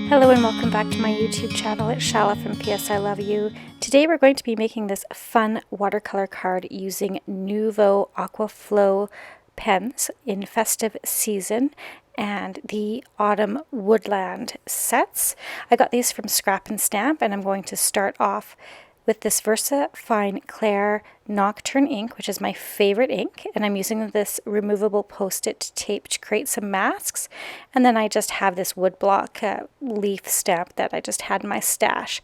Hello and welcome back to my YouTube channel. It's Chala from PS I Love You. Today we're going to be making this fun watercolor card using Nuvo Aqua Flow pens in festive season and the autumn woodland sets. I got these from Scrap and Stamp, and I'm going to start off with this Versa Fine Clair Nocturne ink, which is my favorite ink, and I'm using this removable post-it tape to create some masks. And then I just have this woodblock leaf stamp that I just had in my stash.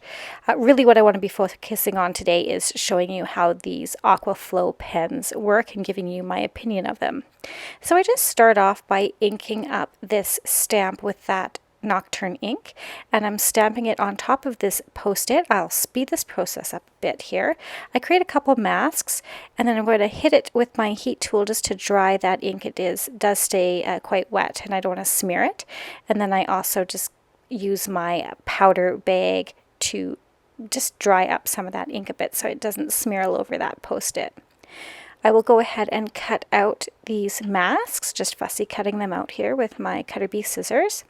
Really what I want to be focusing on today is showing you how these Aqua Flow pens work and giving you my opinion of them. So I just start off by inking up this stamp with that Nocturne ink, and I'm stamping it on top of this post-it. I'll speed this process up a bit here. I create a couple masks, and then I'm going to hit it with my heat tool just to dry that ink. It does stay quite wet, and I don't want to smear it. And then I also just use my powder bag to just dry up some of that ink a bit so it doesn't smear all over that post-it. I will go ahead and cut out these masks, just fussy cutting them out here with my Cutter Bee scissors.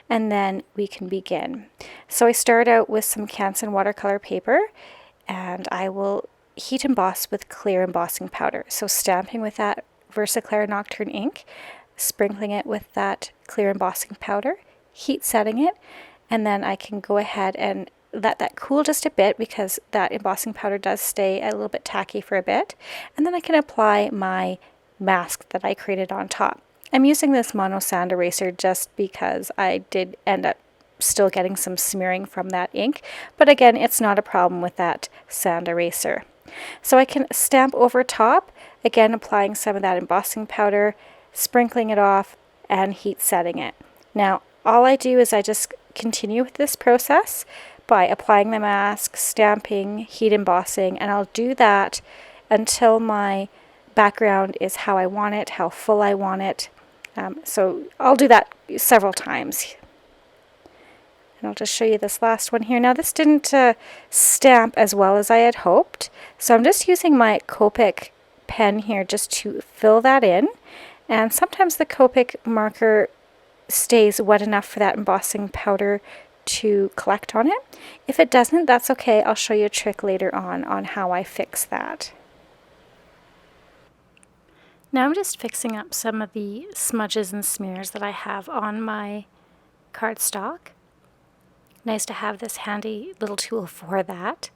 And then we can begin. So I start out with some Canson watercolor paper, and I will heat emboss with clear embossing powder. So stamping with that Versa Clair Nocturne ink, sprinkling it with that clear embossing powder, heat setting it, and then I can go ahead and let that cool just a bit because that embossing powder does stay a little bit tacky for a bit. And then I can apply my mask that I created on top. I'm using this mono sand eraser just because I did end up still getting some smearing from that ink, but again, it's not a problem with that sand eraser. So I can stamp over top, again applying some of that embossing powder, sprinkling it off, and heat setting it. Now, all I do is I just continue with this process by applying the mask, stamping, heat embossing, and I'll do that until my background is how I want it, how full I want it. So I'll do that several times. And I'll just show you this last one here. Now this didn't stamp as well as I had hoped, so I'm just using my Copic pen here just to fill that in. And sometimes the Copic marker stays wet enough for that embossing powder to collect on it. If it doesn't, that's okay. I'll show you a trick later on how I fix that. Now I'm just fixing up some of the smudges and smears that I have on my cardstock. Nice to have this handy little tool for that.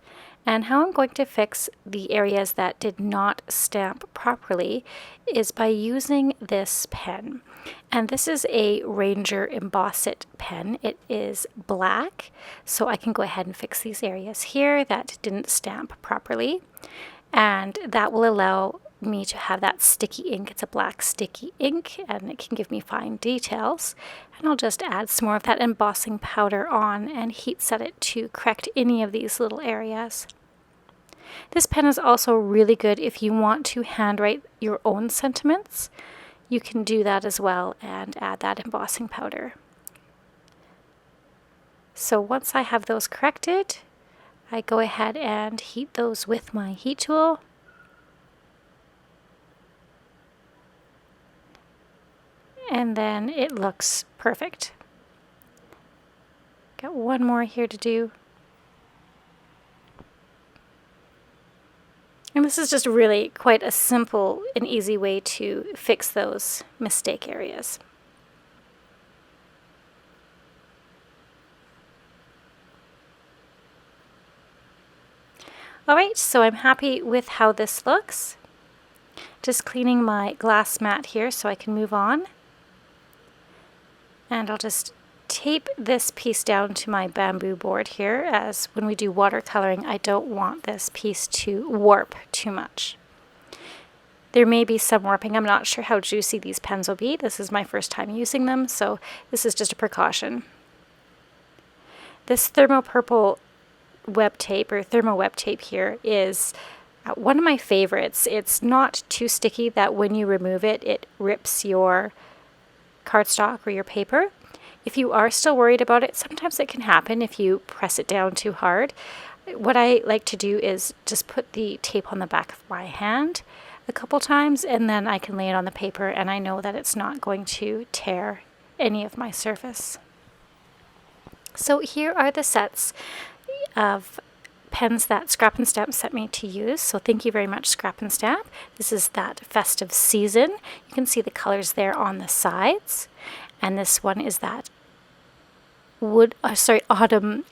And how I'm going to fix the areas that did not stamp properly is by using this pen. And this is a Ranger Emboss It pen. It is black, so I can go ahead and fix these areas here that didn't stamp properly. And that will allow me to have that sticky ink. It's a black sticky ink, and it can give me fine details. And I'll just add some more of that embossing powder on and heat set it to correct any of these little areas. This pen is also really good if you want to handwrite your own sentiments. You can do that as well and add that embossing powder. So once I have those corrected, I go ahead and heat those with my heat tool. And then it looks perfect. Got one more here to do. And this is just really quite a simple and easy way to fix those mistake areas. Alright, so I'm happy with how this looks. Just cleaning my glass mat here so I can move on. And I'll just tape this piece down to my bamboo board here, as when we do watercoloring, I don't want this piece to warp too much. There may be some warping. I'm not sure how juicy these pens will be. This is my first time using them, so this is just a precaution. This thermopurple web tape, or thermo web tape here, is one of my favorites. It's not too sticky that when you remove it, it rips your cardstock or your paper. If you are still worried about it, sometimes it can happen if you press it down too hard. What I like to do is just put the tape on the back of my hand a couple times, and then I can lay it on the paper and I know that it's not going to tear any of my surface. So here are the sets of pens that Scrap and Stamp sent me to use. So thank you very much, Scrap and Stamp. This is that festive season. You can see the colors there on the sides. And this one is that autumn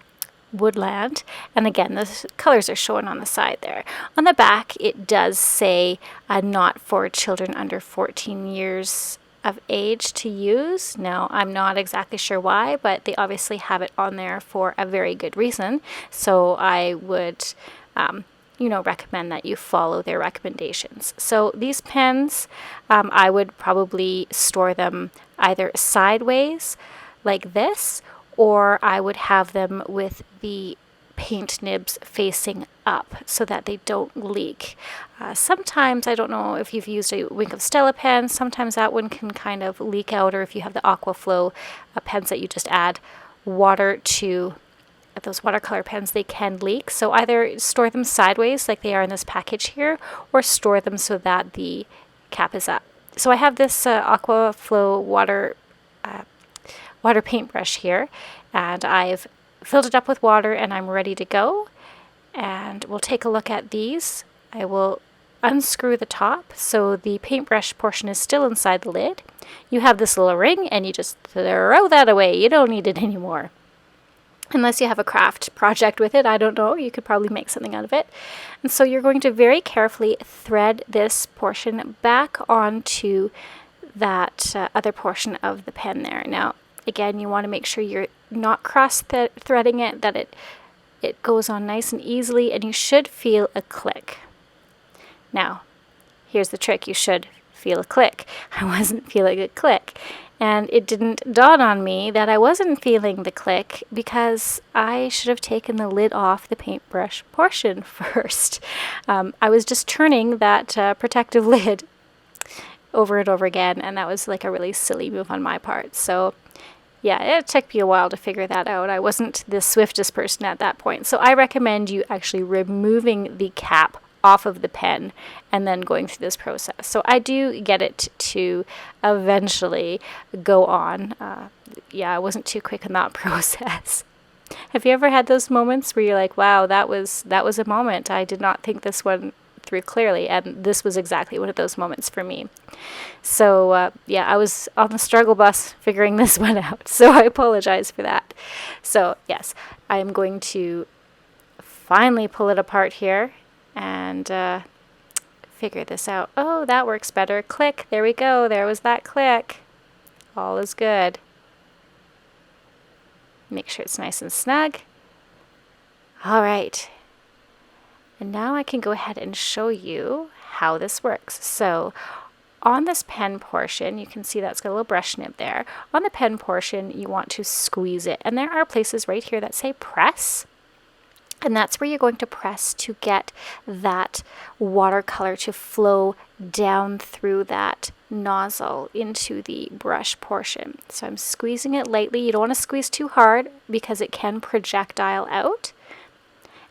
woodland. And again, the colors are shown on the side there. On the back, it does say not for children under 14 years of age to use. Now, I'm not exactly sure why, but they obviously have it on there for a very good reason. So I would, recommend that you follow their recommendations. So these pens, I would probably store them either sideways like this, or I would have them with the paint nibs facing up so that they don't leak. Sometimes, I don't know if you've used a Wink of Stella pen, sometimes that one can kind of leak out, or if you have the Aqua Flow pens that you just add water to, those watercolor pens, they can leak. So either store them sideways like they are in this package here, or store them so that the cap is up. So I have this Aqua Flow water paintbrush here, and I've filled it up with water and I'm ready to go. And we'll take a look at these. I will unscrew the top so the paintbrush portion is still inside the lid. You have this little ring and you just throw that away. You don't need it anymore. Unless you have a craft project with it, I don't know, you could probably make something out of it. And so you're going to very carefully thread this portion back onto that other portion of the pen there. Now, again, you want to make sure you're not cross-threading it, that it goes on nice and easily, and you should feel a click. Now, here's the trick. You should feel a click. I wasn't feeling a click, and it didn't dawn on me that I wasn't feeling the click because I should have taken the lid off the paintbrush portion first. I was just turning that protective lid over and over again, and that was like a really silly move on my part. So yeah, it took me a while to figure that out. I wasn't the swiftest person at that point. So I recommend you actually removing the cap off of the pen and then going through this process. So I do get it to eventually go on. I wasn't too quick in that process. Have you ever had those moments where you're like, wow, that was a moment. I did not think this one through clearly, and this was exactly one of those moments for me. So I was on the struggle bus figuring this one out, so I apologize for that. So yes, I am going to finally pull it apart here and figure this out. Oh, that works better. Click, there we go, there was that click. All is good. Make sure it's nice and snug. All right. And now I can go ahead and show you how this works. So on this pen portion, you can see that's got a little brush nib there. On the pen portion, you want to squeeze it. And there are places right here that say press. And that's where you're going to press to get that watercolor to flow down through that nozzle into the brush portion. So I'm squeezing it lightly. You don't want to squeeze too hard because it can projectile out.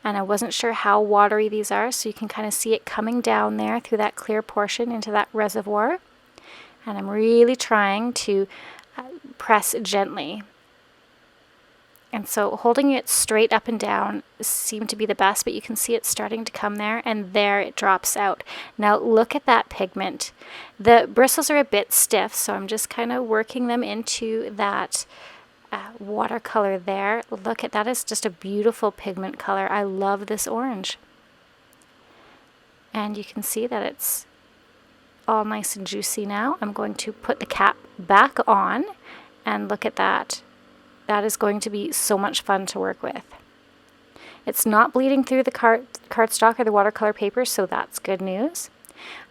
And I wasn't sure how watery these are, so you can kind of see it coming down there through that clear portion into that reservoir. And I'm really trying to press gently. And so holding it straight up and down seemed to be the best, but you can see it starting to come there, and there it drops out. Now look at that pigment. The bristles are a bit stiff, so I'm just kind of working them into that watercolor there. Look at that, is just a beautiful pigment color. I love this orange. And you can see that it's all nice and juicy now. I'm going to put the cap back on, and look at that. That is going to be so much fun to work with. It's not bleeding through the cardstock or the watercolor paper, so that's good news.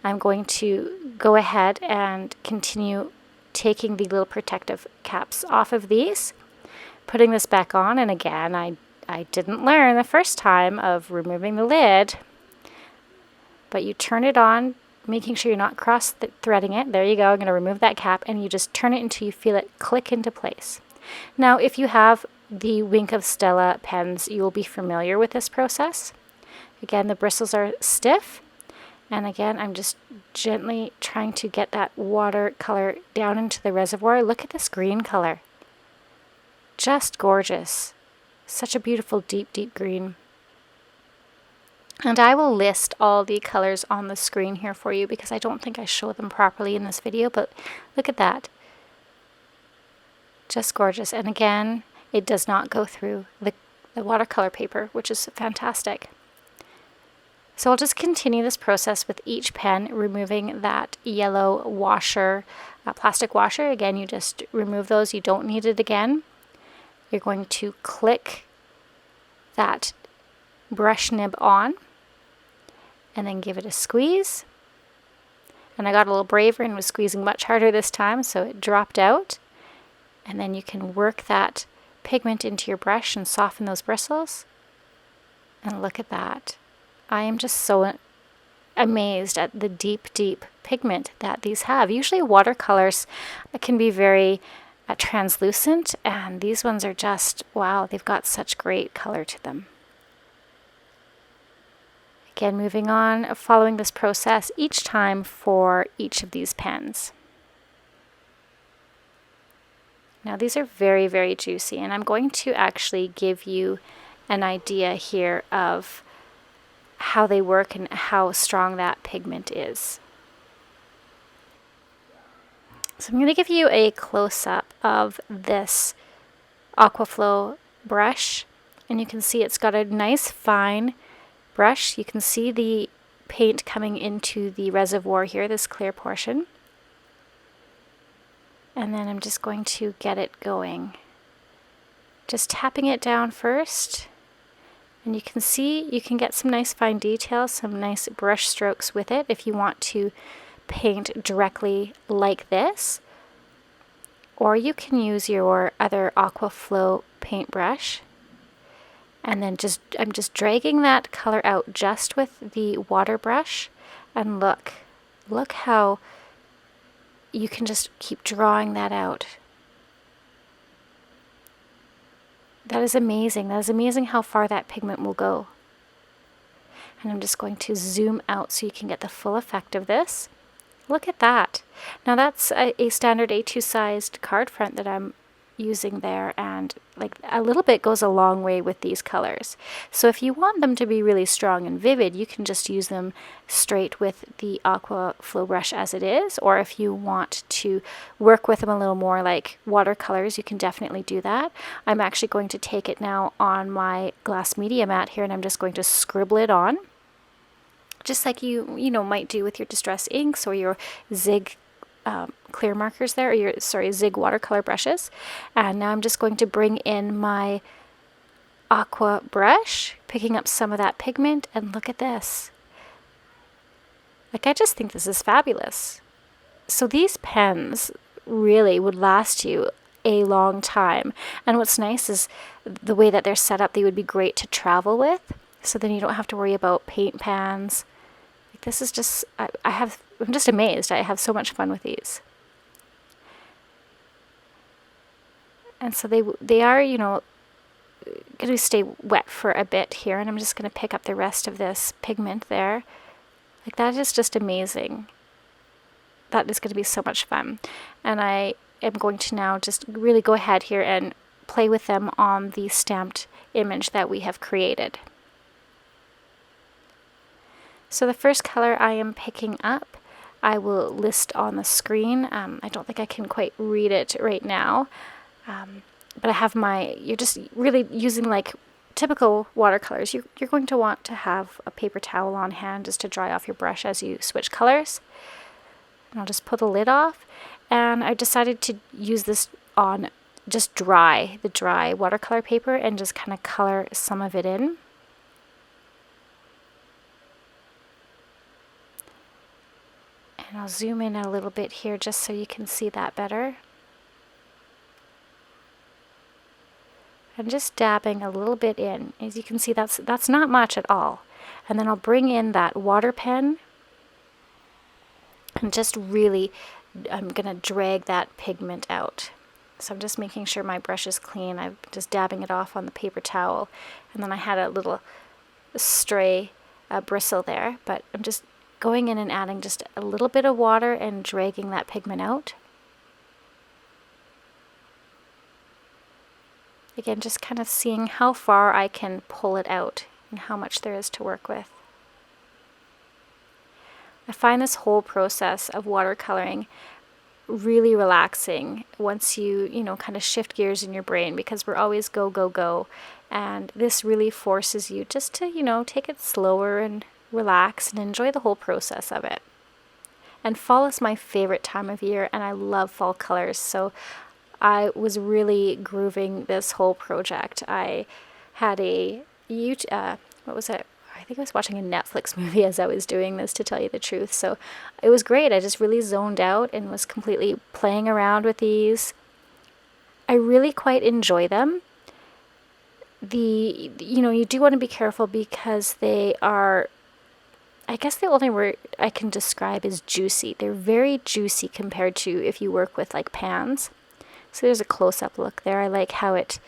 I'm going to go ahead and continue taking the little protective caps off of these, putting this back on, and again, I didn't learn the first time of removing the lid, but you turn it on, making sure you're not cross-threading it. There you go. I'm going to remove that cap, and you just turn it until you feel it click into place. Now, if you have the Wink of Stella pens, you will be familiar with this process. Again, the bristles are stiff. And again, I'm just gently trying to get that watercolor down into the reservoir. Look at this green color. Just gorgeous. Such a beautiful deep, deep green. And I will list all the colors on the screen here for you because I don't think I show them properly in this video, but look at that. Just gorgeous. And again, it does not go through the watercolor paper, which is fantastic. So I'll just continue this process with each pen, removing that yellow washer, plastic washer. Again, you just remove those. You don't need it again. You're going to click that brush nib on and then give it a squeeze. And I got a little braver and was squeezing much harder this time, so it dropped out. And then you can work that pigment into your brush and soften those bristles. And look at that. I am just so amazed at the deep, deep pigment that these have. Usually watercolors can be very translucent, and these ones are just, wow, they've got such great color to them. Again, moving on, following this process each time for each of these pens. Now these are very, very juicy, and I'm going to actually give you an idea here of how they work and how strong that pigment is. So I'm going to give you a close-up of this Aquaflow brush, and you can see it's got a nice fine brush. You can see the paint coming into the reservoir here, this clear portion. And then I'm just going to get it going. Just tapping it down first. And you can see you can get some nice fine details, some nice brush strokes with it if you want to paint directly like this. Or you can use your other Aquaflow paintbrush. And then I'm just dragging that color out just with the water brush. And look how you can just keep drawing that out. That is amazing. That is amazing how far that pigment will go. And I'm just going to zoom out so you can get the full effect of this. Look at that. Now that's a standard A2 sized card front that I'm using there, and like a little bit goes a long way with these colors. So if you want them to be really strong and vivid, you can just use them straight with the Aquaflow brush as it is, or if you want to work with them a little more like watercolors, you can definitely do that. I'm actually going to take it now on my glass media mat here, and I'm just going to scribble it on, just like you might do with your distress inks or your Zig clear markers there, or your Zig watercolor brushes. And now I'm just going to bring in my aqua brush, picking up some of that pigment, and look at this. Like, I just think this is fabulous. So these pens really would last you a long time, and what's nice is the way that they're set up. They would be great to travel with, so then you don't have to worry about paint pans. Like, this is just, I'm just amazed. I have so much fun with these. And so they are, going to stay wet for a bit here, and I'm just going to pick up the rest of this pigment there. Like, that is just amazing. That is going to be so much fun. And I am going to now just really go ahead here and play with them on the stamped image that we have created. So the first color I am picking up, I will list on the screen. I don't think I can quite read it right now. But I have you're just really using like typical watercolors. You're going to want to have a paper towel on hand just to dry off your brush as you switch colors. And I'll just pull the lid off. And I decided to use this on just the dry watercolor paper, and just kind of color some of it in. And I'll zoom in a little bit here just so you can see that better. I'm just dabbing a little bit in. As you can see, that's not much at all. And then I'll bring in that water pen and just really, I'm going to drag that pigment out. So I'm just making sure my brush is clean. I'm just dabbing it off on the paper towel. And then I had a little stray bristle there, but I'm just going in and adding just a little bit of water and dragging that pigment out. Again, just kind of seeing how far I can pull it out and how much there is to work with. I find this whole process of watercoloring really relaxing once you know, kind of shift gears in your brain, because we're always go, go, go. And this really forces you just to, you know, take it slower and relax and enjoy the whole process of it. And fall is my favorite time of year, and I love fall colors. So I was really grooving this whole project. I had a what was it? I think I was watching a Netflix movie as I was doing this, to tell you the truth. So it was great. I just really zoned out and was completely playing around with these. I really quite enjoy them. You know, you do want to be careful because they are, I guess the only word I can describe is juicy. They're very juicy compared to if you work with like pans. So there's a close-up look there. I like how it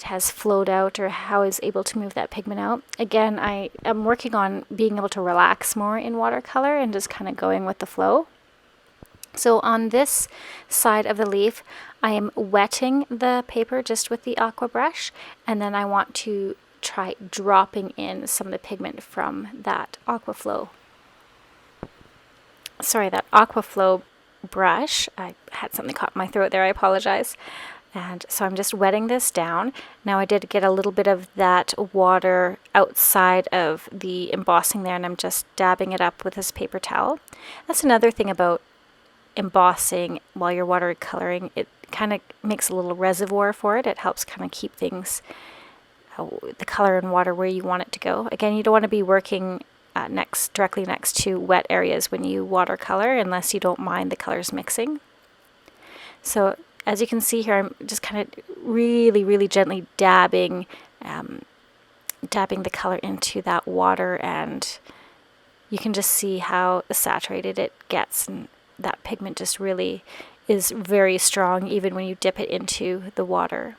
has flowed out, or how I was able to move that pigment out. Again, I am working on being able to relax more in watercolor and just kind of going with the flow. So on this side of the leaf, I am wetting the paper just with the aqua brush, and then I want to try dropping in some of the pigment from that aqua flow. Sorry, that aqua flow brush. I had something caught in my throat there, I apologize. And so I'm just wetting this down. Now I did get a little bit of that water outside of the embossing there, and I'm just dabbing it up with this paper towel. That's another thing about embossing while you're watercoloring. It kind of makes a little reservoir for it. It helps kind of keep things, the color and water where you want it to go. Again, you don't want to be working directly next to wet areas when you watercolor, unless you don't mind the colors mixing. So as you can see here, I'm just kind of really, really gently dabbing the color into that water, and you can just see how saturated it gets, and that pigment just really is very strong even when you dip it into the water.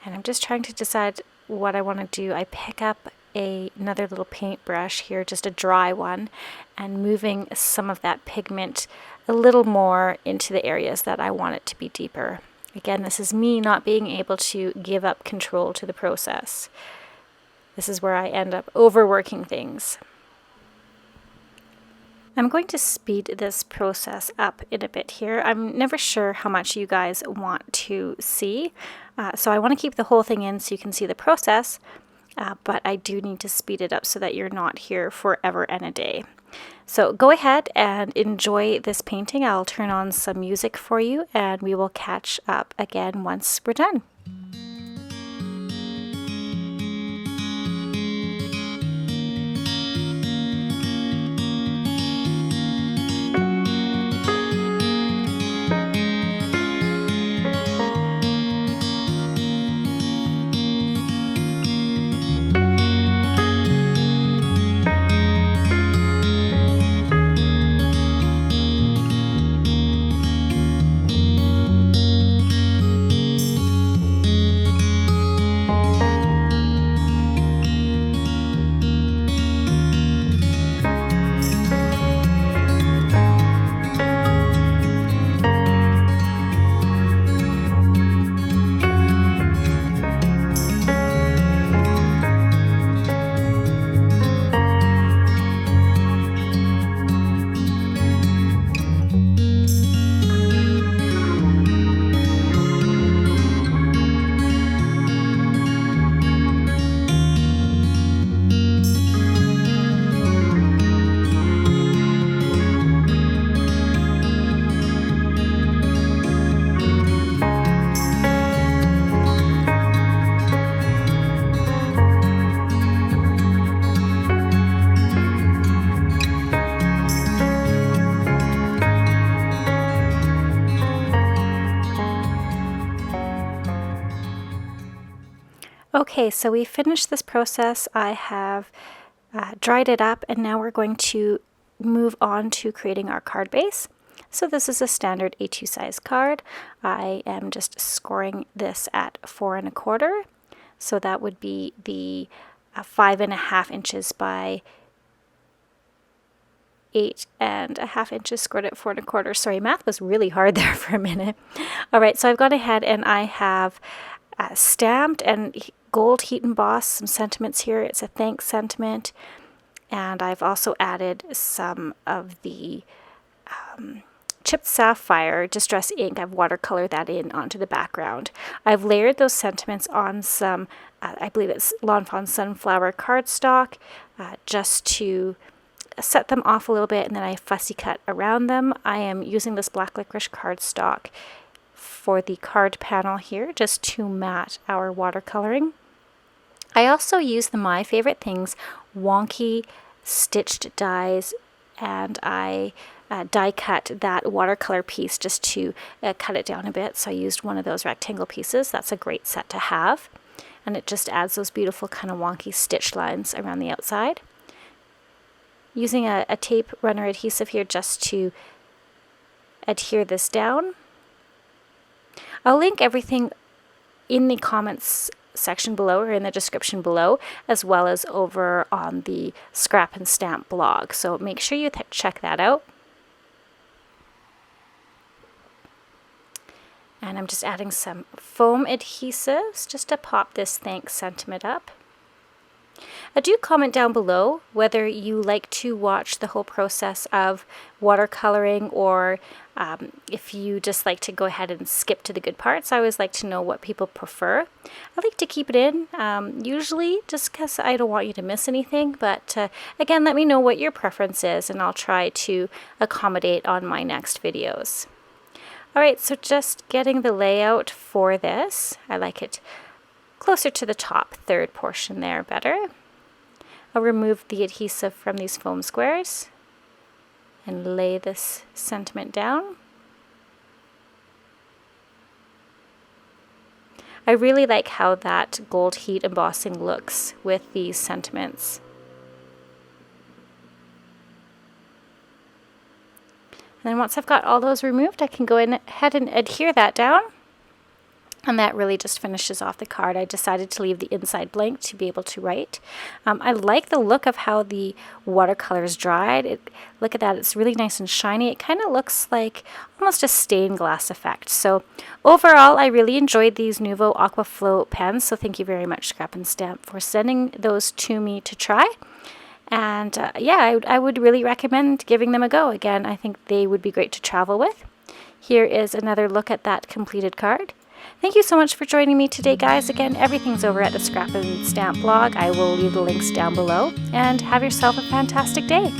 And I'm just trying to decide what I want to do. I pick up another little paintbrush here, just a dry one, and moving some of that pigment a little more into the areas that I want it to be deeper. Again, this is me not being able to give up control to the process. This is where I end up overworking things. I'm going to speed this process up in a bit here. I'm never sure how much you guys want to see, so I want to keep the whole thing in so you can see the process. But I do need to speed it up so that you're not here forever and a day. So go ahead and enjoy this painting. I'll turn on some music for you, and we will catch up again once we're done. Okay, so we finished this process. I have dried it up, and now we're going to move on to creating our card base. So this is a standard A2 size card. I am just scoring this at 4 1/4. So that would be the 5.5 inches by 8.5 inches squared at 4 1/4. Sorry, math was really hard there for a minute. All right, so I've gone ahead and I have stamped and gold heat embossed some sentiments here. It's a thanks sentiment. And I've also added some of the chipped sapphire distress ink. I've watercolored that in onto the background. I've layered those sentiments on some, I believe it's Lawn Fawn Sunflower cardstock, just to set them off a little bit, and then I fussy cut around them. I am using this black licorice cardstock for the card panel here, just to mat our watercoloring. I also use the My Favorite Things wonky stitched dies, and I die cut that watercolor piece just to cut it down a bit. So I used one of those rectangle pieces. That's a great set to have, and it just adds those beautiful kind of wonky stitch lines around the outside. Using a tape runner adhesive here just to adhere this down. I'll link everything in the comments section below, or in the description below, as well as over on the Scrap and Stamp blog. So make sure you check that out. And I'm just adding some foam adhesives just to pop this thanks sentiment up. Do comment down below whether you like to watch the whole process of watercoloring, or if you just like to go ahead and skip to the good parts. I always like to know what people prefer. I like to keep it in, usually just because I don't want you to miss anything. But again, let me know what your preference is, and I'll try to accommodate on my next videos. Alright, so just getting the layout for this. I like it closer to the top third portion there better. I'll remove the adhesive from these foam squares and lay this sentiment down. I really like how that gold heat embossing looks with these sentiments. And then once I've got all those removed, I can go ahead and adhere that down. And that really just finishes off the card. I decided to leave the inside blank to be able to write. I like the look of how the watercolor's dried. Look at that, it's really nice and shiny. It kind of looks like almost a stained glass effect. So overall, I really enjoyed these Nuvo Aqua Flow pens. So thank you very much, Scrap and Stamp, for sending those to me to try. And yeah, I would really recommend giving them a go. Again, I think they would be great to travel with. Here is another look at that completed card. Thank you so much for joining me today, guys. Again, everything's over at the Scrap and Stamp blog. I will leave the links down below. And have yourself a fantastic day.